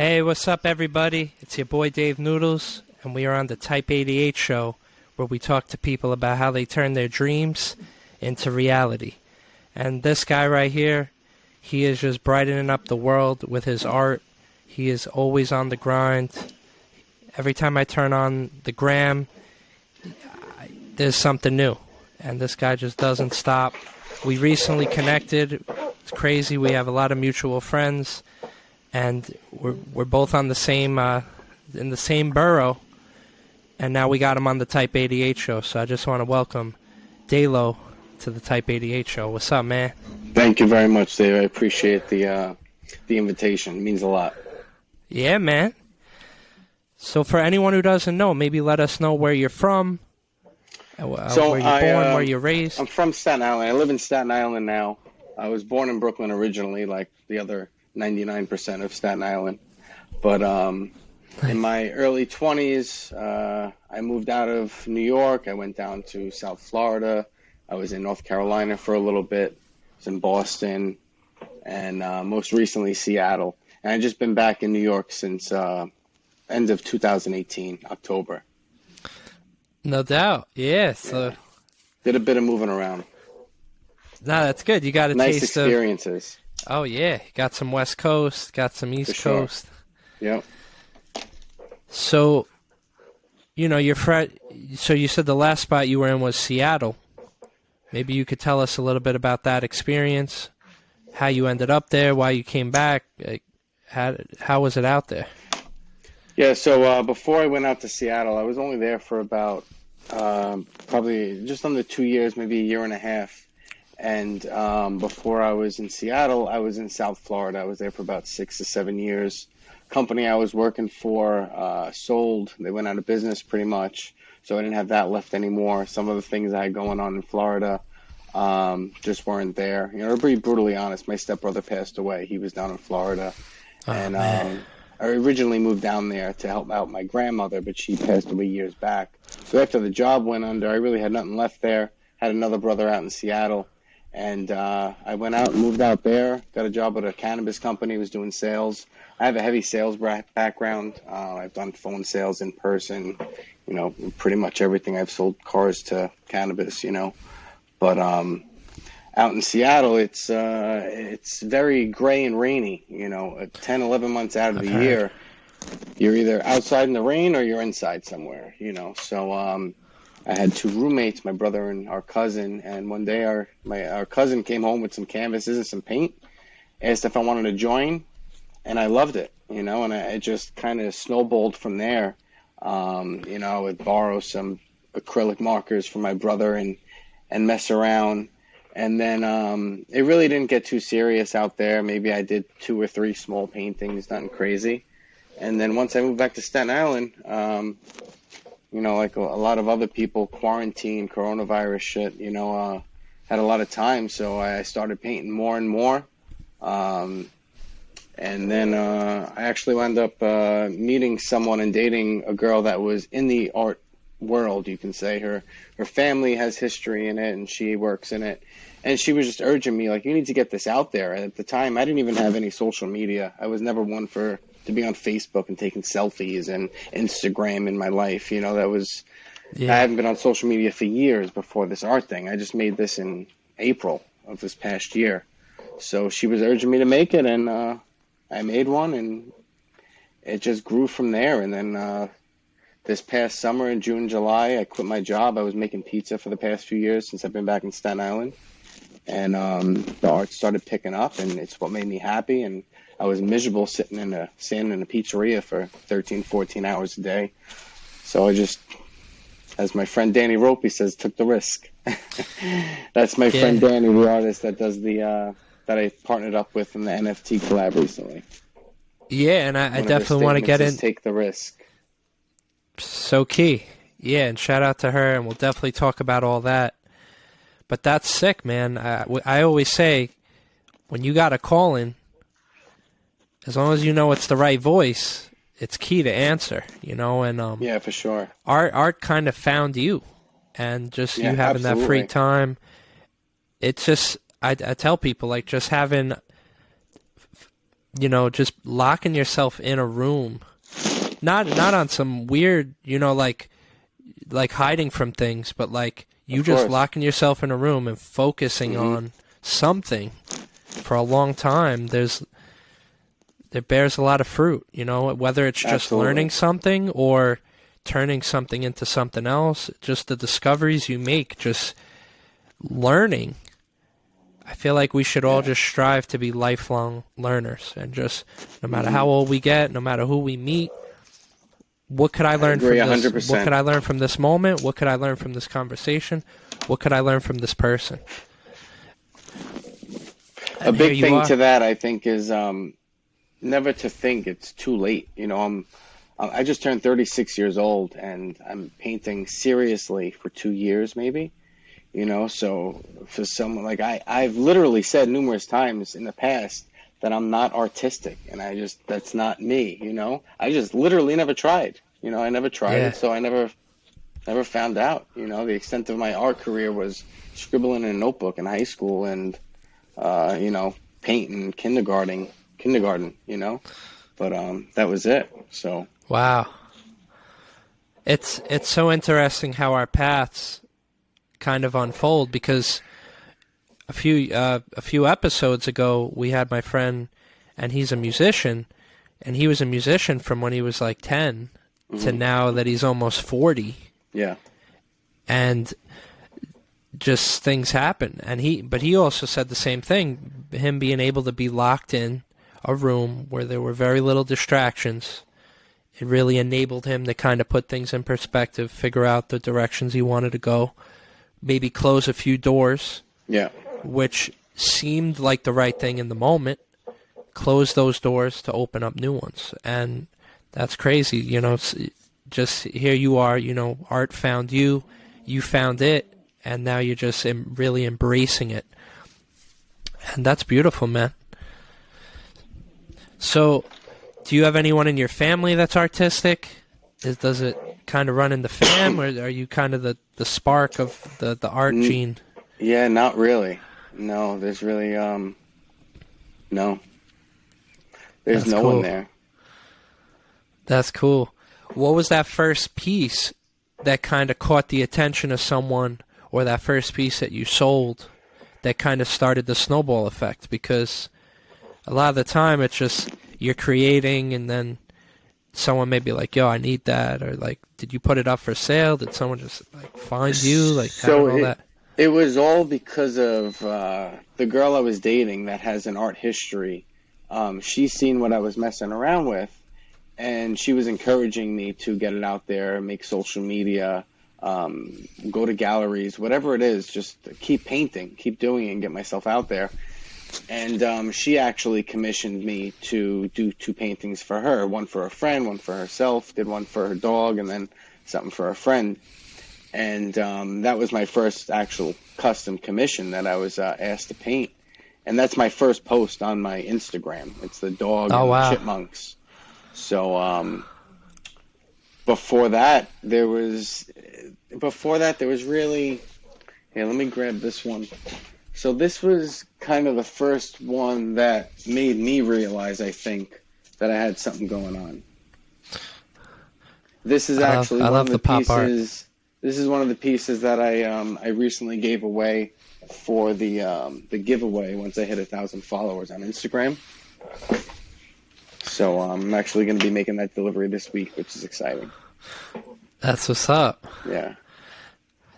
Hey, what's up, everybody? It's your boy Dave Noodlez, and we are on the Type 88 show, where we talk to people about how they turn their dreams into reality. And this guy right here, he is just brightening up the world with his art. He is always on the grind. Every time I turn on the gram, there's something new. And this guy just doesn't stop. We recently connected. It's crazy. We have a lot of mutual friends. And we're both on the same in the same borough, and now we got him on the Type 88 show. So I just want to welcome Dalo to the Type 88 show. What's up, man? Thank you very much, Dave. I appreciate the invitation. It means a lot. Yeah, man. So for anyone who doesn't know, maybe let us know where you're from, where you're born, where you're raised. I'm from Staten Island. I live in Staten Island now. I was born in Brooklyn originally, like the other 99% of Staten Island. But in my early 20s, I moved out of New York. I went down to South Florida. I was in North Carolina for a little bit. I was in Boston, and most recently Seattle. And I've just been back in New York since end of 2018, October. No doubt. Yeah. So did a bit of moving around. No, that's good. You got a nice taste experiences. Oh, yeah. Got some West Coast, got some East Coast. Yep. So, so you said the last spot you were in was Seattle. Maybe you could tell us a little bit about that experience, how you ended up there, why you came back. How was it out there? Yeah, so before I went out to Seattle, I was only there for about probably just under 2 years, maybe a year and a half. And before I was in Seattle, I was in South Florida. I was there for about 6 to 7 years. Company I was working for sold. They went out of business pretty much, so I didn't have that left anymore. Some of the things I had going on in Florida just weren't there. To be brutally honest, my stepbrother passed away. He was down in Florida. And I originally moved down there to help out my grandmother, but she passed away years back. So after the job went under, I really had nothing left there. Had another brother out in Seattle. And I went out and moved out there, got a job at a cannabis company, was doing sales. I have a heavy sales background. I've done phone sales in person, pretty much everything. I've sold cars to cannabis, But out in Seattle, it's very gray and rainy, 10, 11 months out of the year. You're either outside in the rain or you're inside somewhere, So I had two roommates, my brother and our cousin, and one day our cousin came home with some canvases and some paint, asked if I wanted to join, and I loved it, and it just kind of snowballed from there. I would borrow some acrylic markers from my brother and mess around, and then it really didn't get too serious out there. Maybe I did 2 or 3 small paintings, nothing crazy, and then once I moved back to Staten Island, like a lot of other people, quarantine, coronavirus shit, had a lot of time. So I started painting more and more. And then I actually wound up meeting someone and dating a girl that was in the art world, you can say. Her family has history in it, and she works in it. And she was just urging me, like, you need to get this out there. And at the time, I didn't even have any social media. I was never one to be on Facebook and taking selfies and Instagram in my life. That was, I haven't been on social media for years before this art thing. I just made this in April of this past year. So she was urging me to make it, and I made one, and it just grew from there. And then this past summer in June, July, I quit my job. I was making pizza for the past few years since I've been back in Staten Island. And the art started picking up, and it's what made me happy. And I was miserable standing in a pizzeria for 13, 14 hours a day. So I just, as my friend Danny Ropey says, took the risk. That's my friend Danny, the artist that does that I partnered up with in the NFT collab recently. Yeah, and I definitely want to get in. Take the risk. So key. Yeah, and shout out to her, and we'll definitely talk about all that. But that's sick, man. I always say, when you got a calling, as long as you know it's the right voice, it's key to answer, and yeah, for sure. Art kind of found you, and just you having that free time. It's just I tell people, like, just having just locking yourself in a room, not on some weird, like hiding from things, but like you just locking yourself in a room and focusing on something for a long time. It bears a lot of fruit, whether it's just learning something or turning something into something else, just the discoveries you make, just learning. I feel like we should all just strive to be lifelong learners, and just no matter how old we get, no matter who we meet, what could I learn from this? 100%. What could I learn from this moment? What could I learn from this conversation? What could I learn from this person? And a big thing to that, I think, is never to think it's too late. I just turned 36 years old, and I'm painting seriously for 2 years, maybe. So for someone like I've literally said numerous times in the past that I'm not artistic, and that's not me. I just literally never tried. I never tried it, so I never found out. The extent of my art career was scribbling in a notebook in high school, and painting kindergarten. But that was it. So wow, it's so interesting how our paths kind of unfold, because a few episodes ago we had my friend, and he's a musician, and he was a musician from when he was like 10 to now that he's almost 40. Yeah. And just things happen, but he also said the same thing, him being able to be locked in a room where there were very little distractions. It really enabled him to kind of put things in perspective, figure out the directions he wanted to go, maybe close a few doors, which seemed like the right thing in the moment, close those doors to open up new ones. And that's crazy. It's just here you are, art found you, you found it, and now you're just really embracing it. And that's beautiful, man. So, do you have anyone in your family that's artistic? Does it kind of run in the fam, or are you kind of the spark of the art gene? Yeah, not really. No, there's really no. There's no one there. That's cool. What was that first piece that kind of caught the attention of someone, or that first piece that you sold that kind of started the snowball effect? Because a lot of the time it's just you're creating, and then someone may be like, yo, I need that, or like, did you put it up for sale? Did someone just like find you? Like, so all that? It was all because of the girl I was dating that has an art history. She's seen what I was messing around with, and she was encouraging me to get it out there, make social media, go to galleries, whatever it is, just keep painting, keep doing it, and get myself out there. And she actually commissioned me to do 2 paintings for her, one for a friend, one for herself, did one for her dog, and then something for a friend. And that was my first actual custom commission that I was asked to paint. And that's my first post on my Instagram. It's the dog and the chipmunks. So before that, there was really... Here, let me grab this one. So this was kind of the first one that made me realize, I think, that I had something going on. This is actually one of the pieces. This is one of the pieces that I recently gave away for the giveaway once I hit 1,000 followers on Instagram. So I'm actually going to be making that delivery this week, which is exciting. That's what's up. Yeah.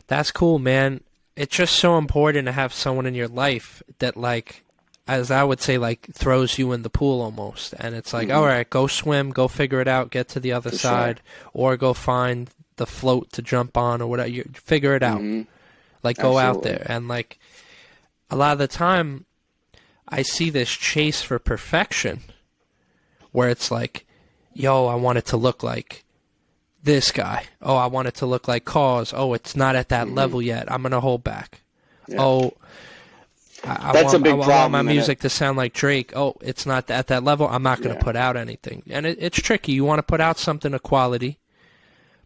That's cool, man. It's just so important to have someone in your life that, like, as I would say, like, throws you in the pool almost. And it's like, all right, go swim, go figure it out, get to the other side, or go find the float to jump on or whatever. You figure it out. Like, go out there. And, like, a lot of the time, I see this chase for perfection where it's like, yo, I want it to look like this guy. Oh, I want it to look like Cause. Oh, it's not at that level yet. I'm going to hold back. Yeah. Oh, I want my music to sound like Drake. Oh, it's not at that level. I'm not going to put out anything. And it's tricky. You want to put out something of quality,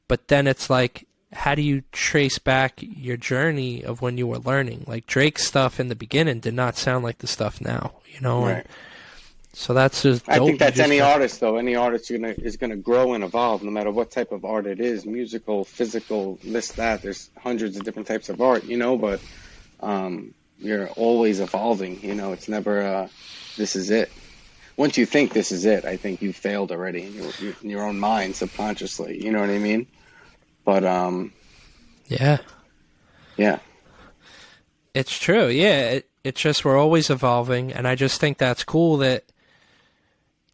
but then it's like, how do you trace back your journey of when you were learning? Like, Drake's stuff in the beginning did not sound like the stuff now, you know? Right. So that's just I dope. think that's You just any artist, though. Any artist is gonna grow and evolve, no matter what type of art it is, musical, physical, this, that. There's hundreds of different types of art, but you're always evolving. It's never this is it. Once you think this is it, I think you've failed already in your own mind subconsciously. You know what I mean? But yeah. yeah. It's true, yeah. It's just we're always evolving, and I just think that's cool that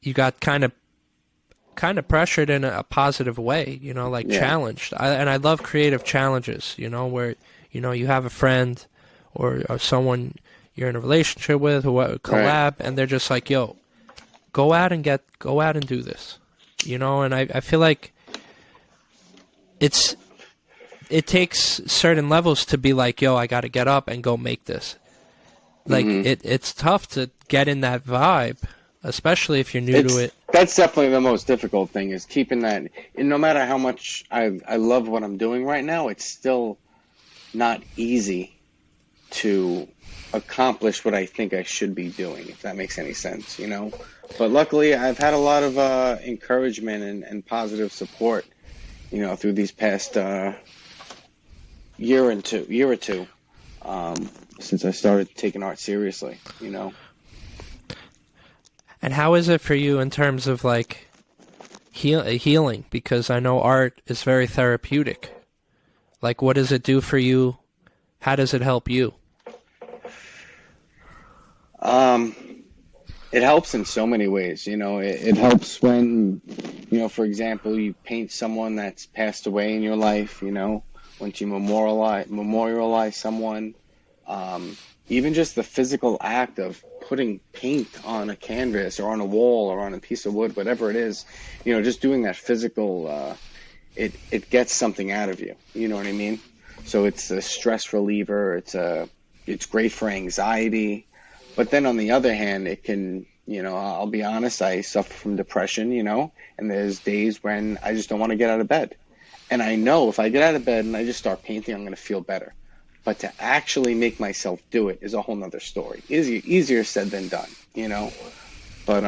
you got kind of pressured in a positive way, like challenged. And I love creative challenges, where you have a friend or someone you're in a relationship with who collab, Right. and they're just like, "Yo, go out and do this," And I feel like it takes certain levels to be like, yo, I got to get up and go make this. Like, it's tough to get in that vibe, especially if you're new to it. That's definitely the most difficult thing, is keeping that. And no matter how much I love what I'm doing right now, it's still not easy to accomplish what I think I should be doing, if that makes any sense, But luckily, I've had a lot of encouragement and positive support, through these past year or two, since I started taking art seriously, And how is it for you in terms of like healing? Because I know art is very therapeutic. Like, what does it do for you? How does it help you? It helps in so many ways, it helps when, for example, you paint someone that's passed away in your life, once you memorialize someone, even just the physical act of putting paint on a canvas or on a wall or on a piece of wood, whatever it is, just doing that physical, it gets something out of you. You know what I mean? So it's a stress reliever. It's great for anxiety. But then on the other hand, it can, I'll be honest, I suffer from depression, and there's days when I just don't want to get out of bed. And I know if I get out of bed and I just start painting, I'm going to feel better. But to actually make myself do it is a whole nother story. Easier said than done, But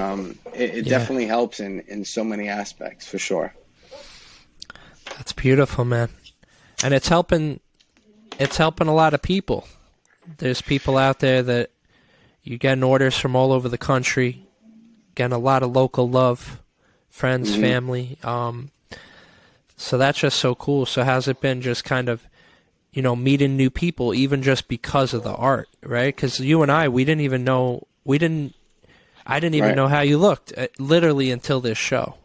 it definitely helps in so many aspects, for sure. That's beautiful, man. And it's helping a lot of people. There's people out there that you're getting orders from all over the country, getting a lot of local love, friends, family. So that's just so cool. So how's it been just kind of, meeting new people, even just because of the art, right? Because you and I didn't even know, I didn't even know how you looked, literally until this show.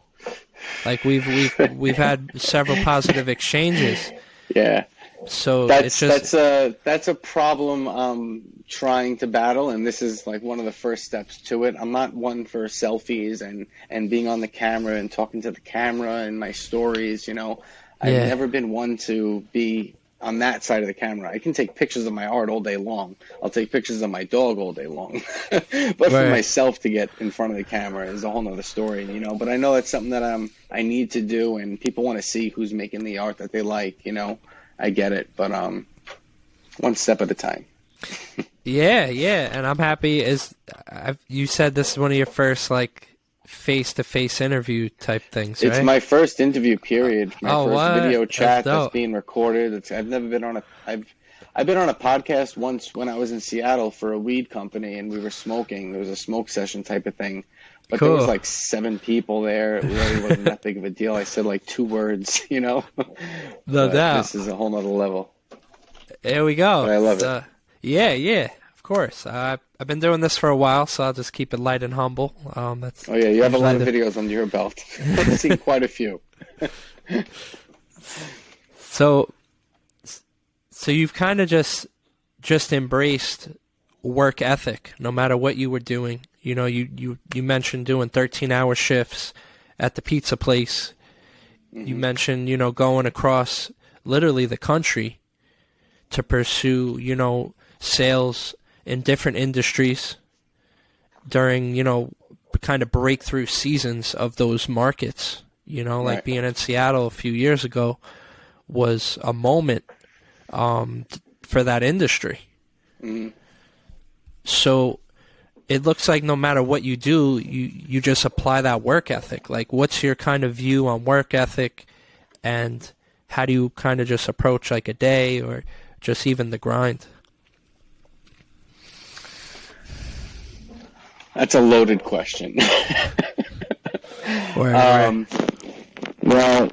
Like we've had several positive exchanges. Yeah. So that's a problem I'm trying to battle, and this is like one of the first steps to it. I'm not one for selfies and being on the camera and talking to the camera and my stories, I've never been one to be on that side of the camera. I can take pictures of my art all day long. I'll take pictures of my dog all day long. But for myself to get in front of the camera is a whole nother story, But I know it's something that I need to do, and people want to see who's making the art that they like, I get it, but one step at a time. Yeah, and I'm happy. You said this is one of your first like face-to-face interview type things, right? It's my first interview, period. My first video chat that's being recorded. I've never been on I've been on a podcast once when I was in Seattle for a weed company, and we were smoking. There was a smoke session type of thing. But there was like 7 people there. It really wasn't that big of a deal. I said like 2 words, No doubt. This is a whole nother level. There we go. But I love it. Yeah, of course. I've been doing this for a while, so I'll just keep it light and humble. You have a lot of videos under your belt. I've seen quite a few. So you've kind of just embraced work ethic, no matter what you were doing. You mentioned doing 13-hour shifts at the pizza place. Mm-hmm. You mentioned, going across literally the country to pursue, sales in different industries during, kind of breakthrough seasons of those markets. Like being in Seattle a few years ago was a moment for that industry. Mm-hmm. So it looks like no matter what you do, you just apply that work ethic. Like, what's your kind of view on work ethic, and how do you kind of just approach like a day or just even the grind? That's a loaded question. Right. Well,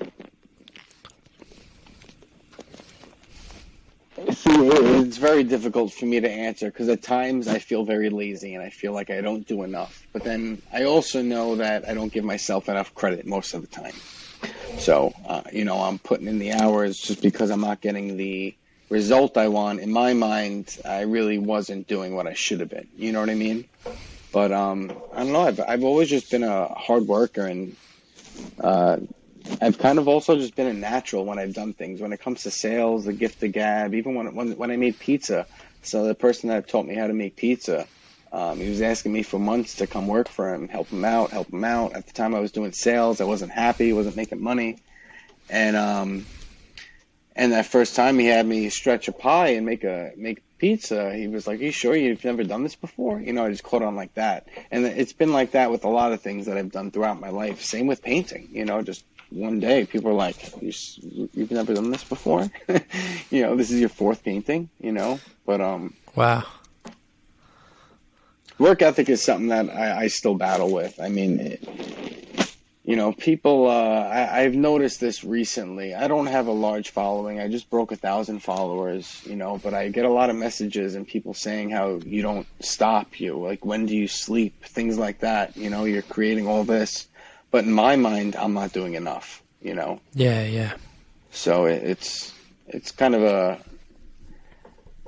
see, it's very difficult for me to answer because at times I feel very lazy and I feel like I don't do enough. But then I also know that I don't give myself enough credit most of the time. So, I'm putting in the hours just because I'm not getting the result I want. In my mind, I really wasn't doing what I should have been. You know what I mean? But I don't know. I've always just been a hard worker, and I've kind of also just been a natural when I've done things. When it comes to sales, the gift, the gab, even when I made pizza. So the person that taught me how to make pizza, he was asking me for months to come work for him, help him out. At the time I was doing sales, I wasn't happy, wasn't making money. And that first time he had me stretch a pie and make pizza, he was like, "Are you sure you've never done this before?" I just caught on like that. And it's been like that with a lot of things that I've done throughout my life. Same with painting, just one day people are like, "You've never done this before?" This is your fourth painting, but Wow. work ethic is something that I still battle with. I mean, people, I've noticed this recently. I don't have a large following. I just broke 1,000 followers, but I get a lot of messages and people saying how you don't stop, like, when do you sleep? Things like that, you're creating all this. But in my mind, I'm not doing enough, Yeah. So it's kind of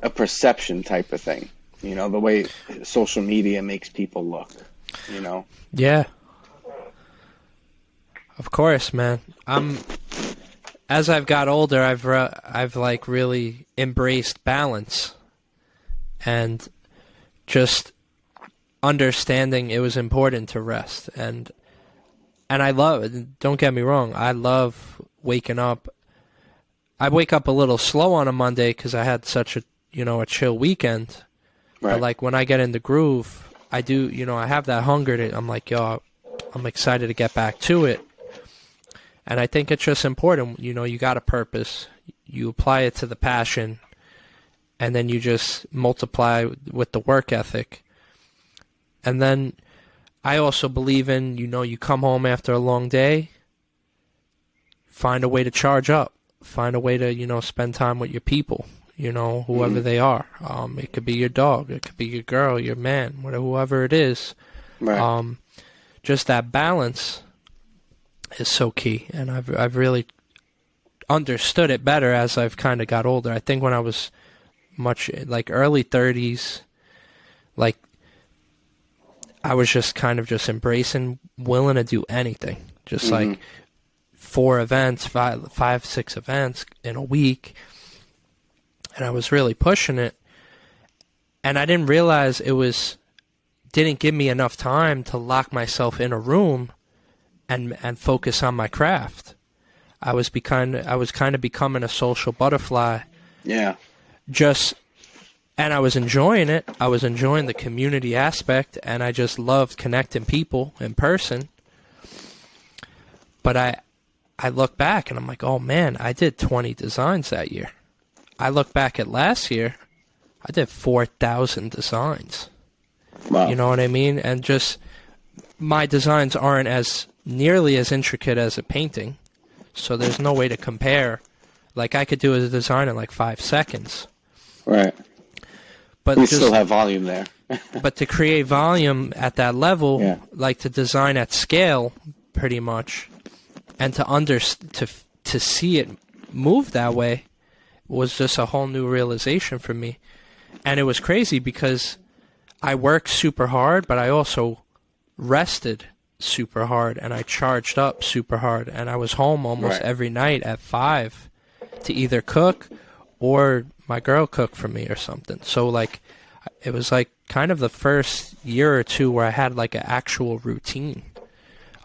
a perception type of thing, the way social media makes people look, Yeah. Of course, man. As I've got older, I've like really embraced balance and just understanding it was important to rest. And I love it. Don't get me wrong. I love waking up. I wake up a little slow on a Monday because I had such a chill weekend. Right. But like when I get in the groove, I do, I have that hunger I'm like, yo, I'm excited to get back to it. And I think it's just important, you got a purpose, you apply it to the passion, and then you just multiply with the work ethic. And then I also believe in, you come home after a long day, find a way to charge up, find a way to, spend time with your people, whoever they are. It could be your dog, it could be your girl, your man, whoever it is. Right. Just that balance is so key, and I've really understood it better as I've kind of got older. I think when I was much like early 30s, like I was just kind of just embracing, willing to do anything, just like 4 events, 5, 6 events in a week, and I was really pushing it, and I didn't realize didn't give me enough time to lock myself in a room and focus on my craft. I was kind of becoming a social butterfly. Yeah. And I was enjoying it. I was enjoying the community aspect, and I just loved connecting people in person. But I look back and I'm like, oh man, I did 20 designs that year. I look back at last year, I did 4,000 designs. Wow. You know what I mean? And just my designs aren't as nearly as intricate as a painting, so there's no way to compare. Like I could do a design in like 5 seconds. Right. But we still have volume there. But to create volume at that level, yeah. like to design at scale, pretty much, and to see it move that way, was just a whole new realization for me. And it was crazy because I worked super hard, but I also rested super hard, and I charged up super hard, and I was home almost every night at 5 to either cook or my girl cook for me or something. So like it was like kind of the first year or two where I had like an actual routine.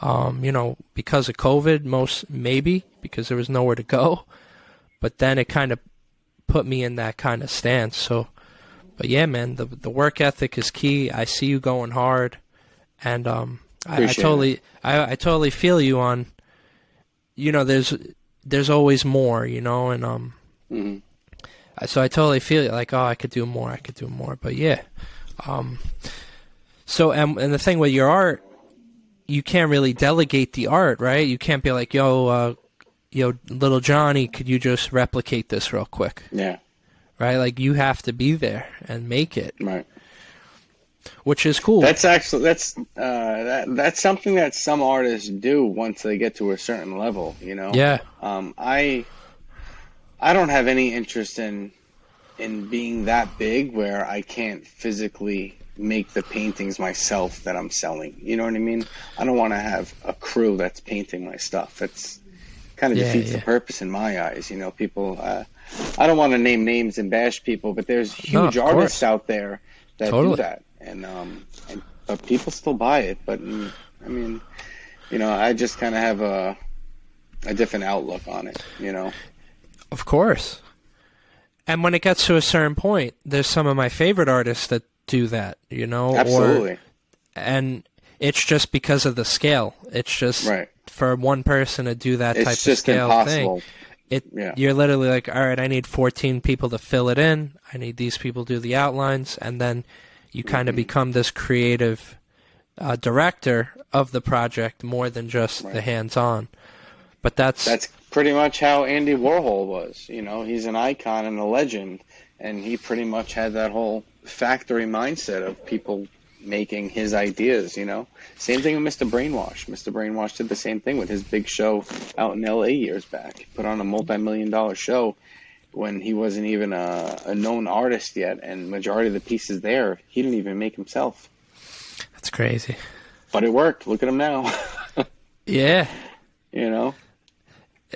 Because of COVID, maybe because there was nowhere to go, but then it kind of put me in that kind of stance. So But yeah, man, the work ethic is key. I see you going hard, and I totally I totally feel you on. There's always more, and Mhm. so I totally feel it. Like, oh, I could do more. But yeah, so and the thing with your art, you can't really delegate the art, right? You can't be like, yo, little Johnny, could you just replicate this real quick? Yeah. Right? Like, you have to be there and make it. Right. Which is cool. That's actually that's something that some artists do once they get to a certain level, Yeah. I don't have any interest in being that big where I can't physically make the paintings myself that I'm selling. You know what I mean? I don't want to have a crew that's painting my stuff. It's kind of defeats the purpose in my eyes. People, I don't want to name names and bash people, but there's huge artists out there that do that, but people still buy it. But I mean, I just kind of have a different outlook on it. Of course. And when it gets to a certain point, there's some of my favorite artists that do that, Absolutely. And it's just because of the scale. It's just for one person to do that type of scale impossible. thing. You're literally like, all right, I need 14 people to fill it in. I need these people to do the outlines, and then you kind of become this creative director of the project more than just the hands-on. But that's pretty much how Andy Warhol was. He's an icon and a legend, and he pretty much had that whole factory mindset of people making his ideas. Same thing with Mr. Brainwash. Mr. Brainwash did the same thing with his big show out in LA years back. He put on a multi-million-dollar show when he wasn't even a known artist yet, and majority of the pieces there he didn't even make himself. That's crazy. But it worked. Look at him now. Yeah.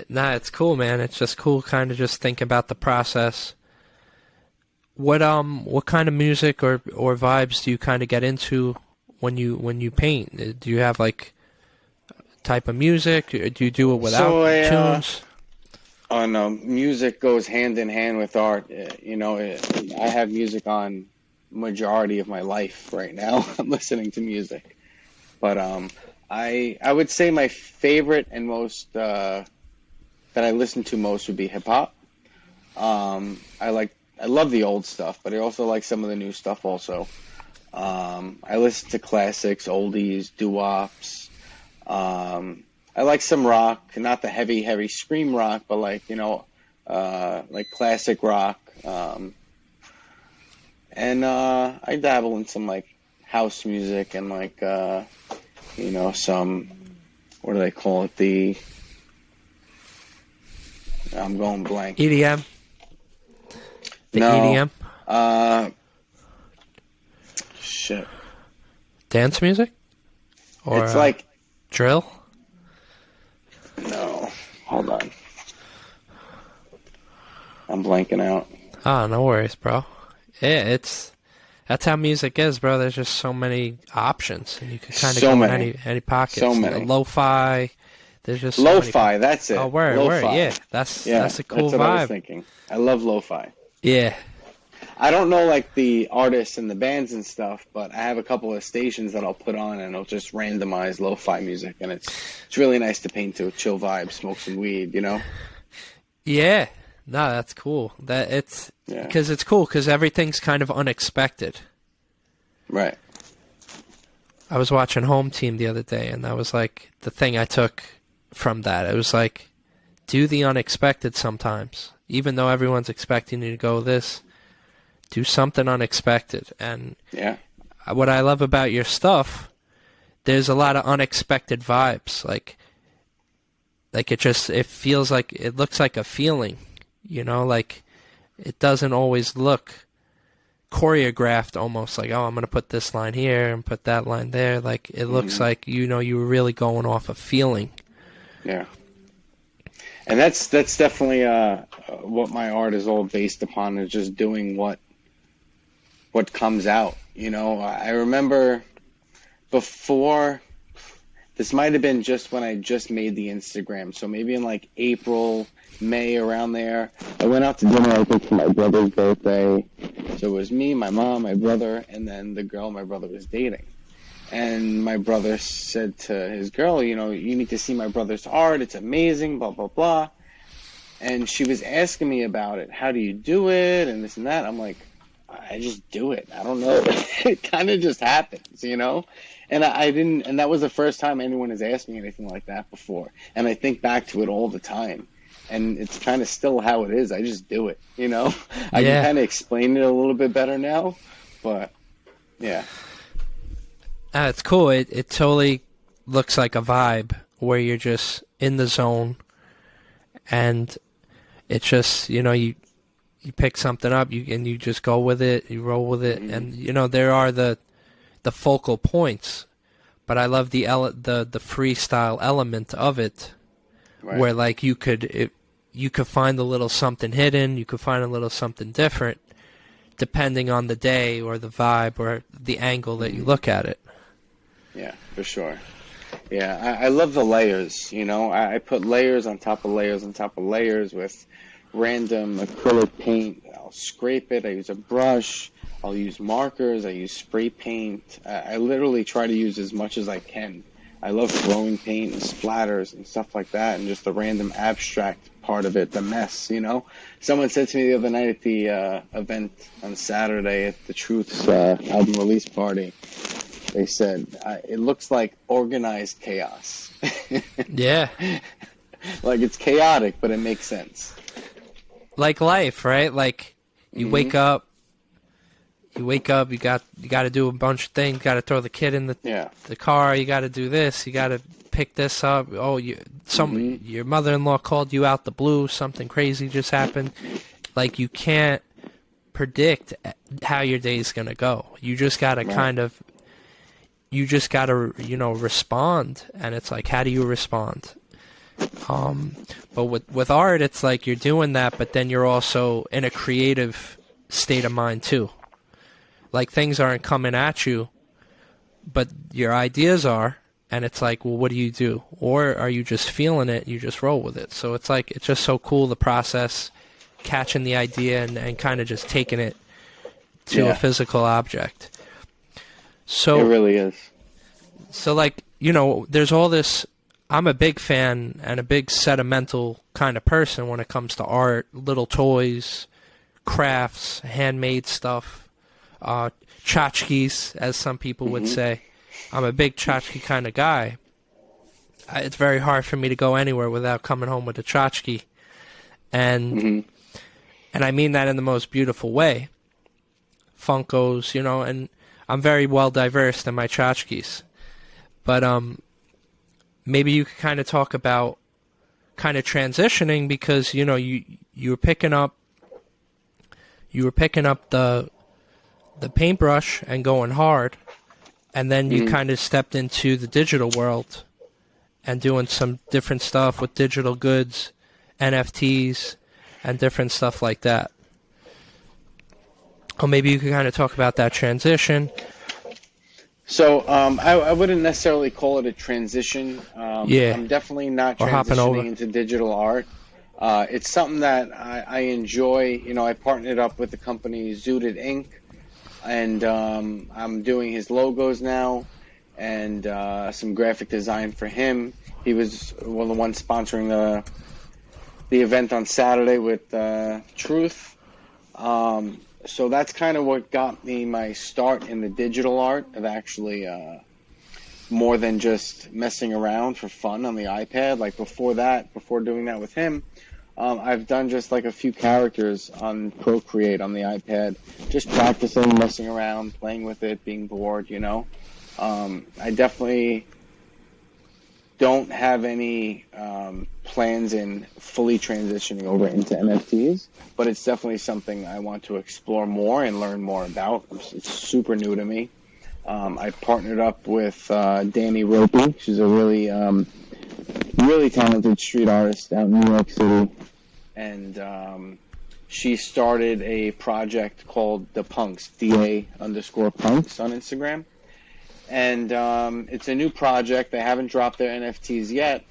Nah, it's cool, man. It's just cool kind of just think about the process. What kind of music or vibes do you kind of get into when you paint? Do you have like type of music? Do you do it without tunes? Oh no, music goes hand in hand with art. I have music on majority of my life right now. I'm listening to music, but I would say my favorite and most that I listen to most would be hip hop. I love the old stuff, but I also like some of the new stuff also. I listen to classics, oldies, doo-wops. I like some rock, not the heavy scream rock, but like classic rock. And I dabble in some like house music and like some, what do they call it? I'm going blank. EDM. No. EDM. Shit. Dance music? Or it's like drill? No. Hold on. I'm blanking out. Oh, no worries, bro. Yeah, that's how music is, bro. There's just so many options, and you can kind of go in any pockets. So many. Lo-fi. There's just so lo-fi. That's it. Oh, word. Yeah, that's a cool that's what vibe. I was thinking. I love lo-fi. Yeah. I don't know like the artists and the bands and stuff, but I have a couple of stations that I'll put on and it'll just randomize lo-fi music, and it's really nice to paint to. Chill vibe, smoke some weed, Yeah. No, that's cool. Because it's cool because everything's kind of unexpected. Right. I was watching Home Team the other day, and that was like the thing I took from that. It was like, do the unexpected sometimes. Even though everyone's expecting you to go this, do something unexpected. And what I love about your stuff, there's a lot of unexpected vibes. Like it feels like, it looks like a feeling, like it doesn't always look choreographed, almost like, oh, I'm going to put this line here and put that line there. Like it looks like, you were really going off a feeling. Yeah. And that's definitely what my art is all based upon, is just doing what comes out. I remember before This might have been just when I just made the Instagram. So maybe in like April, May, around there. I went out to dinner, I think, for my brother's birthday. So it was me, my mom, my brother, and then the girl my brother was dating. And my brother said to his girl, you need to see my brother's art. It's amazing, blah, blah, blah. And she was asking me about it. How do you do it? And this and that. I'm like, I just do it. I don't know. It kind of just happens, And I didn't, and that was the first time anyone has asked me anything like that before. And I think back to it all the time. And it's kind of still how it is. I just do it, I can kind of explain it a little bit better now, but yeah. It's cool. It totally looks like a vibe where you're just in the zone, and it's just, you pick something up, and you just go with it, you roll with it, and there are the focal points, but I love the freestyle element of it, right. Where like you could find a little something hidden, you could find a little something different, depending on the day or the vibe or the angle that you look at it. Yeah, for sure. Yeah, I love the layers, I put layers on top of layers on top of layers with random acrylic paint. I'll scrape it, I use a brush, I'll use markers, I use spray paint. I literally try to use as much as I can. I love throwing paint and splatters and stuff like that, and just the random abstract part of it, the mess, Someone said to me the other night at the event on Saturday at the Truth's album release party, they said, it looks like organized chaos. Yeah. Like it's chaotic, but it makes sense. Like life, right? Like you wake up, you got to do a bunch of things. You got to throw the kid in the car. You got to do this. You got to pick this up. Oh, your mother-in-law called you out the blue. Something crazy just happened. Like you can't predict how your day's gonna go. You just gotta respond. And it's like, how do you respond? But with art, it's like you're doing that, but then you're also in a creative state of mind too. Like things aren't coming at you, but your ideas are, and it's like, well, what do you do? Or are you just feeling it? You just roll with it. So it's like, it's just so cool, the process, catching the idea and kind of just taking it to a physical object. So it really is. So like, there's all this. I'm a big fan and a big sentimental kind of person when it comes to art, little toys, crafts, handmade stuff, tchotchkes, as some people would say. I'm a big tchotchke kind of guy. It's very hard for me to go anywhere without coming home with a tchotchke. And I mean that in the most beautiful way. Funkos, and I'm very well diverse in my tchotchkes. But maybe you could kind of talk about kind of transitioning, because you were picking up the paintbrush and going hard, and then you kind of stepped into the digital world and doing some different stuff with digital goods, NFTs, and different stuff like that. Or maybe you could kind of talk about that transition. So I wouldn't necessarily call it a transition. I'm definitely not transitioning into digital art. It's something that I enjoy. I partnered up with the company Zooted Inc., and I'm doing his logos now and some graphic design for him. He was one of the ones sponsoring the event on Saturday with Truth. So that's kind of what got me my start in the digital art of actually more than just messing around for fun on the iPad. Like before doing that with him, I've done just like a few characters on Procreate on the iPad, just practicing, messing around, playing with it, being bored, I definitely don't have any plans in fully transitioning over into NFTs, but it's definitely something I want to explore more and learn more about. It's super new to me. I partnered up with Danny Ropey. She's a really talented street artist out in New York City, and she started a project called dapunks, DA_punks on Instagram. and it's a new project. They haven't dropped their NFTs yet,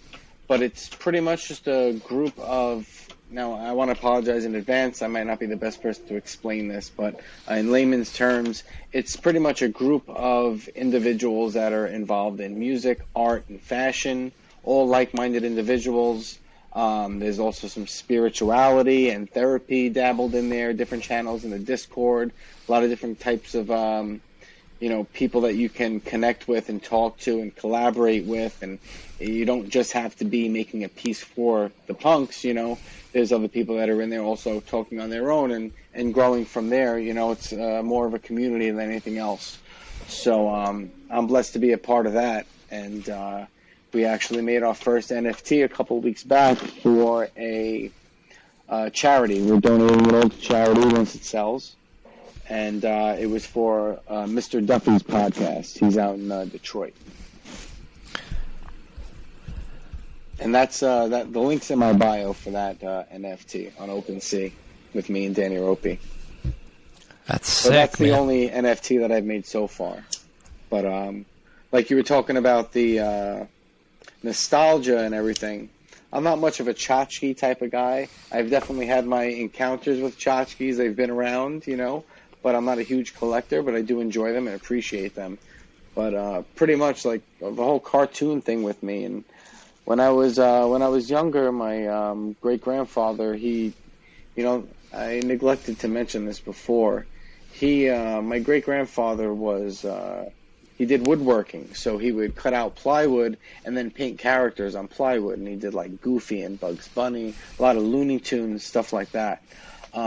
but it's pretty much just a group of. Now, I want to apologize in advance. I might not be the best person to explain this, but in layman's terms, it's pretty much a group of individuals that are involved in music, art, and fashion, all like-minded individuals. There's also some spirituality and therapy dabbled in there, different channels in the Discord, a lot of different types of people that you can connect with and talk to and collaborate with, and you don't just have to be making a piece for the punks, There's other people that are in there also talking on their own and growing from there. It's more of a community than anything else. So I'm blessed to be a part of that, and we actually made our first NFT a couple of weeks back for a charity. We're donating it all to charity once it sells. And it was for Mr. Duffy's podcast. He's out in Detroit. And that's the link's in my bio for that NFT on OpenSea with me and Danny Ropey. That's so sick, that's the man. only NFT that I've made so far. But like you were talking about the nostalgia and everything, I'm not much of a tchotchke type of guy. I've definitely had my encounters with tchotchkes. They've been around, but I'm not a huge collector, but I do enjoy them and appreciate them. But pretty much like the whole cartoon thing with me. And when I was younger, my great grandfather, I neglected to mention this before. My great grandfather he did woodworking, so he would cut out plywood and then paint characters on plywood, and he did like Goofy and Bugs Bunny, a lot of Looney Tunes, stuff like that.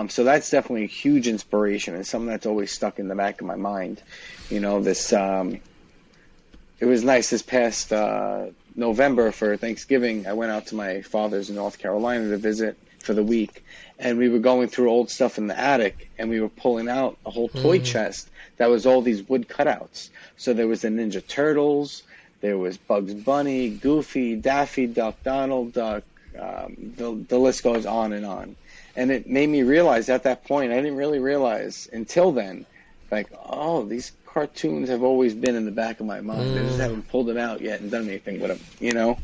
So that's definitely a huge inspiration and something that's always stuck in the back of my mind. It was nice this past November for Thanksgiving. I went out to my father's in North Carolina to visit for the week, and we were going through old stuff in the attic, and we were pulling out a whole toy chest that was all these wood cutouts. So there was the Ninja Turtles, there was Bugs Bunny, Goofy, Daffy Duck, Donald Duck, the list goes on and on. And it made me realize at that point, I didn't really realize until then, like, oh, these cartoons have always been in the back of my mind. I just haven't pulled them out yet and done anything with them,